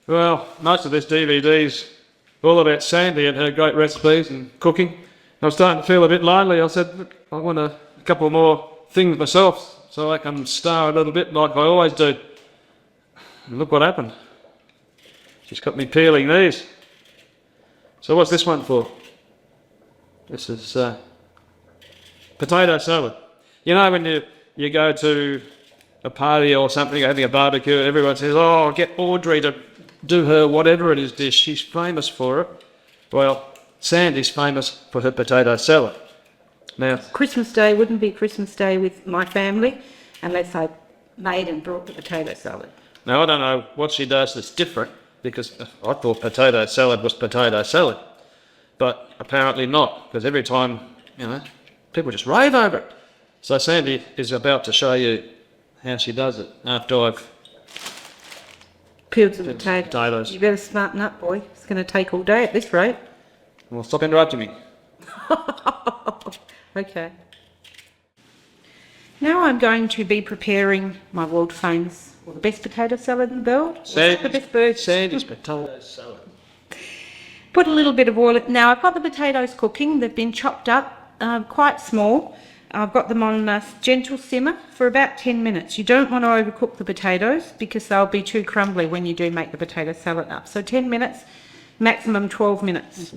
Well, most of this DVD's all about Sandie and her great recipes and cooking. I was starting to feel a bit lonely. I said, "Look, I want a couple more things myself so I can star a little bit like I always do." And look what happened. She's got me peeling these. So what's this one for? This is potato salad. You know when you go to a party or something, having a barbecue, everyone says, "Oh, get Audrey to do her whatever it is dish. She's famous for it." Well, Sandie's famous for her potato salad. Now, Christmas Day wouldn't be Christmas Day with my family unless I made and brought the potato salad. now I don't know what she does that's different, because I thought potato salad was potato salad, but apparently not, because every time, people just rave over it. So Sandie is about to show you how she does it after I've Peeled some potatoes. potatoes. You better smarten up, boy. It's going to take all day at this rate. Well, stop interrupting me. Okay. Now I'm going to be preparing my world famous, or the best potato salad in the world. The best bird. Sandie's potato salad. Put a little bit of oil. Now I've got the potatoes cooking. They've been chopped up, quite small. I've got them on a gentle simmer for about 10 minutes. You don't want to overcook the potatoes because they'll be too crumbly when you do make the potato salad up. So 10 minutes, maximum 12 minutes.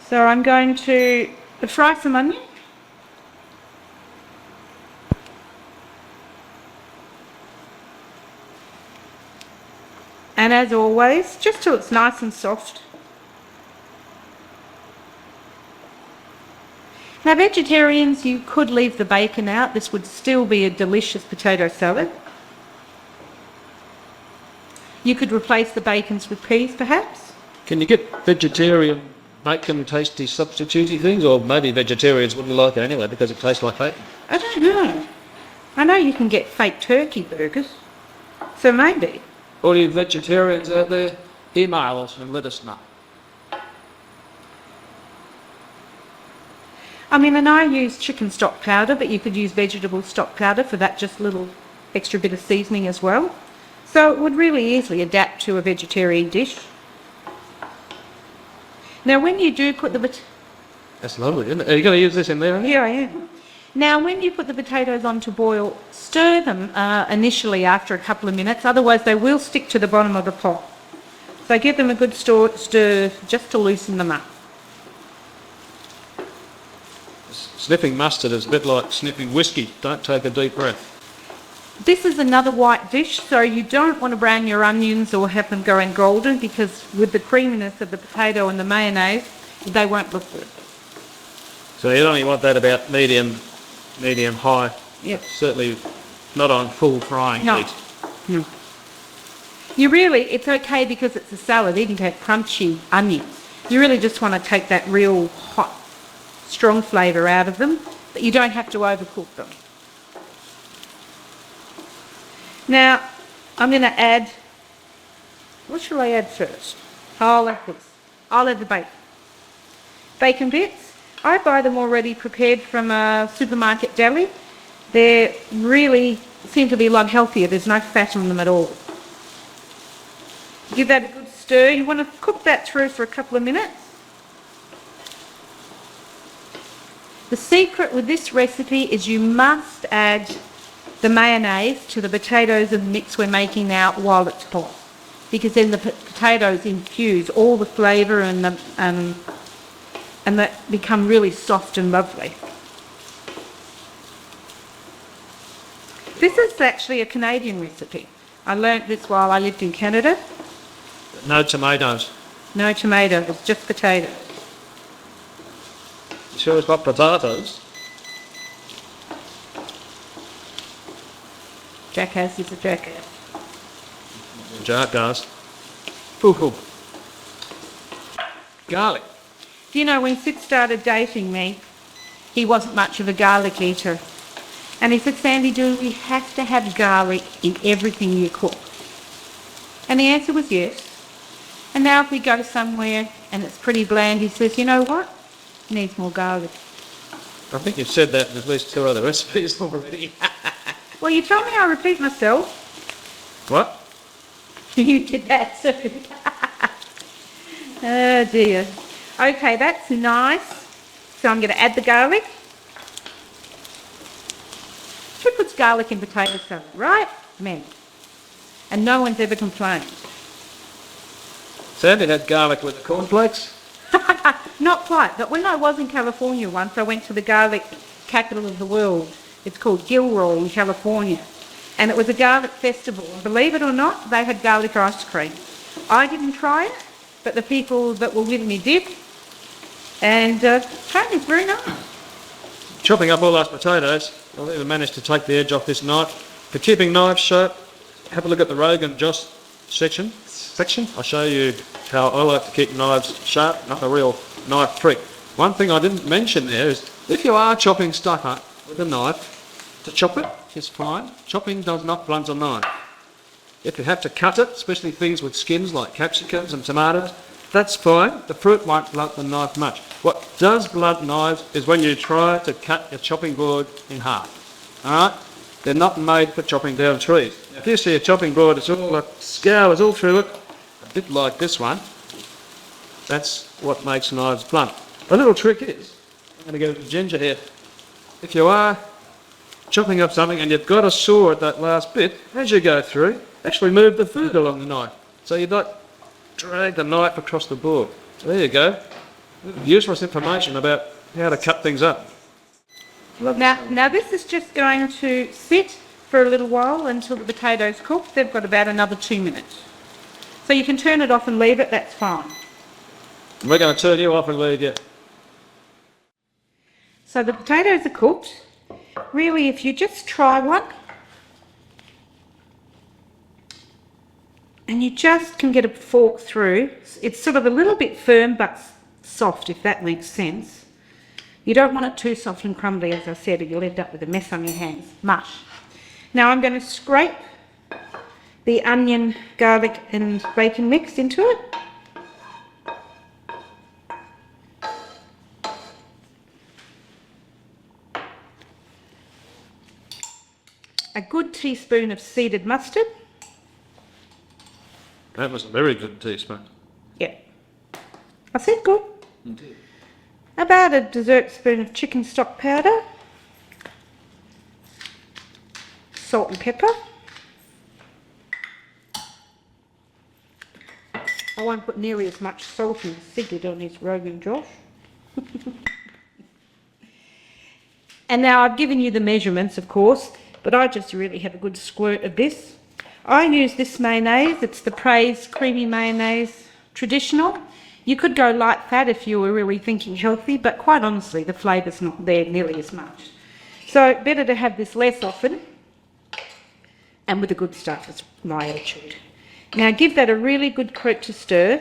So I'm going to fry some onion. And as always, just till it's nice and soft. Now vegetarians, you could leave the bacon out. This would still be a delicious potato salad. You could replace the bacons with peas perhaps. Can you get vegetarian bacon tasty substitutey things? Or maybe vegetarians wouldn't like it anyway because it tastes like bacon. I don't know. I know you can get fake turkey burgers. So maybe. All you vegetarians out there, email us and let us know. I mean, and I use chicken stock powder, but you could use vegetable stock powder for that just little extra bit of seasoning as well. So it would really easily adapt to a vegetarian dish. Now when you do put the That's lovely, isn't it? Are you going to use this in there? Here I am. Now when you put the potatoes on to boil, stir them initially after a couple of minutes, otherwise they will stick to the bottom of the pot. So give them a good stir just to loosen them up. Sniffing mustard is a bit like sniffing whiskey. Don't take a deep breath. This is another white dish, so you don't want to brown your onions or have them going golden because with the creaminess of the potato and the mayonnaise, they won't look good. So you only want that about medium high. Yep. Certainly not on full frying No. heat. No. It's okay because it's a salad, even to have crunchy onions. You really just want to take that real hot, strong flavour out of them, but you don't have to overcook them. Now, I'm going to add, what shall I add first? I'll add the bacon. Bacon bits, I buy them already prepared from a supermarket deli. They really seem to be a lot healthier. There's no fat on them at all. Give that a good stir. You want to cook that through for a couple of minutes. The secret with this recipe is you must add the mayonnaise to the potatoes and the mix we're making now while it's hot, because then the potatoes infuse all the flavour and that become really soft and lovely. This is actually a Canadian recipe. I learnt this while I lived in Canada. No tomatoes. No tomato, it's just potatoes. You sure it's got potatoes? Jackass is a jackass. Jackass. Hoo-hoo. Garlic. Do you know, when Sid started dating me, he wasn't much of a garlic eater. And he said, "Sandie, do we have to have garlic in everything you cook?" And the answer was yes. And now if we go somewhere and it's pretty bland, he says, "You know what? It needs more garlic." I think you've said that in at least 2 other recipes already. Well, you told me I repeat myself. What? You did that too. Oh dear. Okay, that's nice. So I'm going to add the garlic. Who puts garlic in potato salad, right? Men. And no one's ever complained. Sandie had garlic with the cornflakes. Not quite, but when I was in California once, I went to the garlic capital of the world. It's called Gilroy in California. And it was a garlic festival. And believe it or not, they had garlic ice cream. I didn't try it, but the people that were with me did. And apparently it's very nice. Chopping up all those potatoes, I've even managed to take the edge off this knife. For keeping knives sharp, have a look at the Rogan Josh section. I'll show you how I like to keep knives sharp, not a real knife freak. One thing I didn't mention there is, if you are chopping stuff up with a knife, to chop it is fine. Chopping does not blunt a knife. If you have to cut it, especially things with skins like capsicums and tomatoes, that's fine. The fruit won't blunt the knife much. What does blunt knives is when you try to cut your chopping board in half. Alright? They're not made for chopping down trees. If you see a chopping board, it's all scours all through it, a bit like this one. That's what makes knives blunt. The little trick is, I'm going to go to ginger here. If you are chopping up something and you've got a saw at that last bit, as you go through, actually move the food along the knife. So you don't drag the knife across the board. So there you go. Useless information about how to cut things up. Now this is just going to sit for a little while until the potatoes cook. They've got about another 2 minutes. So you can turn it off and leave it, that's fine. We're going to turn you off and leave you. So the potatoes are cooked. Really, if you just try one, and you just can get a fork through, it's sort of a little bit firm but soft, if that makes sense. You don't want it too soft and crumbly, as I said, or you'll end up with a mess on your hands. Mush. Now I'm going to scrape the onion, garlic and bacon mix into it. A good teaspoon of seeded mustard. That was a very good teaspoon. Yeah. I said good. Indeed. About a dessert spoon of chicken stock powder. Salt and pepper. I won't put nearly as much salt as Sid did on his Rogan Josh. And now I've given you the measurements, of course, but I just really have a good squirt of this. I use this mayonnaise. It's the Praise Creamy Mayonnaise Traditional. You could go light fat if you were really thinking healthy, but quite honestly, the flavour's not there nearly as much. So better to have this less often, and with the good stuff, is my attitude. Now give that a really good coat to stir,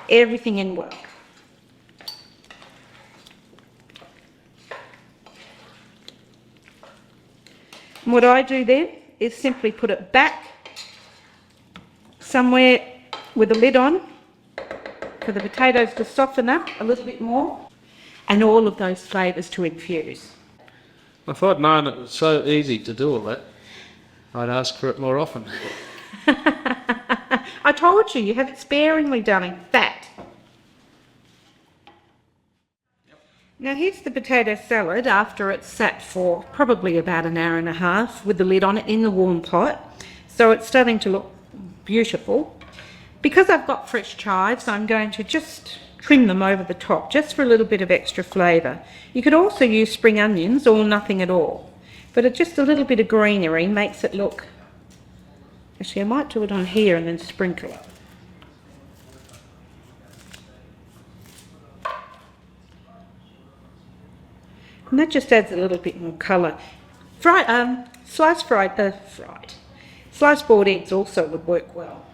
everything in well. And what I do then is simply put it back somewhere with a lid on for the potatoes to soften up a little bit more and all of those flavours to infuse. If I'd known it was so easy to do all that, I'd ask for it more often. I told you, you have it sparingly, darling. Fat. Now here's the potato salad after it's sat for probably about an hour and a half with the lid on it in the warm pot. So it's starting to look beautiful. Because I've got fresh chives, I'm going to just trim them over the top, just for a little bit of extra flavour. You could also use spring onions or nothing at all, but just a little bit of greenery makes it look... Actually, I might do it on here and then sprinkle it. And that just adds a little bit more colour. Sliced boiled eggs also would work well.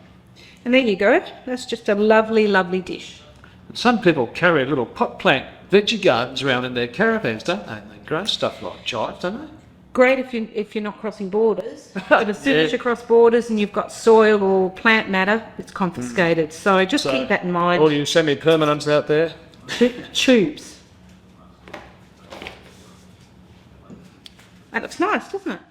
And there you go. That's just a lovely, lovely dish. Some people carry little pot plant veggie gardens around in their caravans, don't they? They grow stuff like chives, don't they? Great if you're not crossing borders. But as soon as you cross borders and you've got soil or plant matter, it's confiscated. So just keep that in mind. All you semi-permanents out there. Tubes. That looks nice, doesn't it?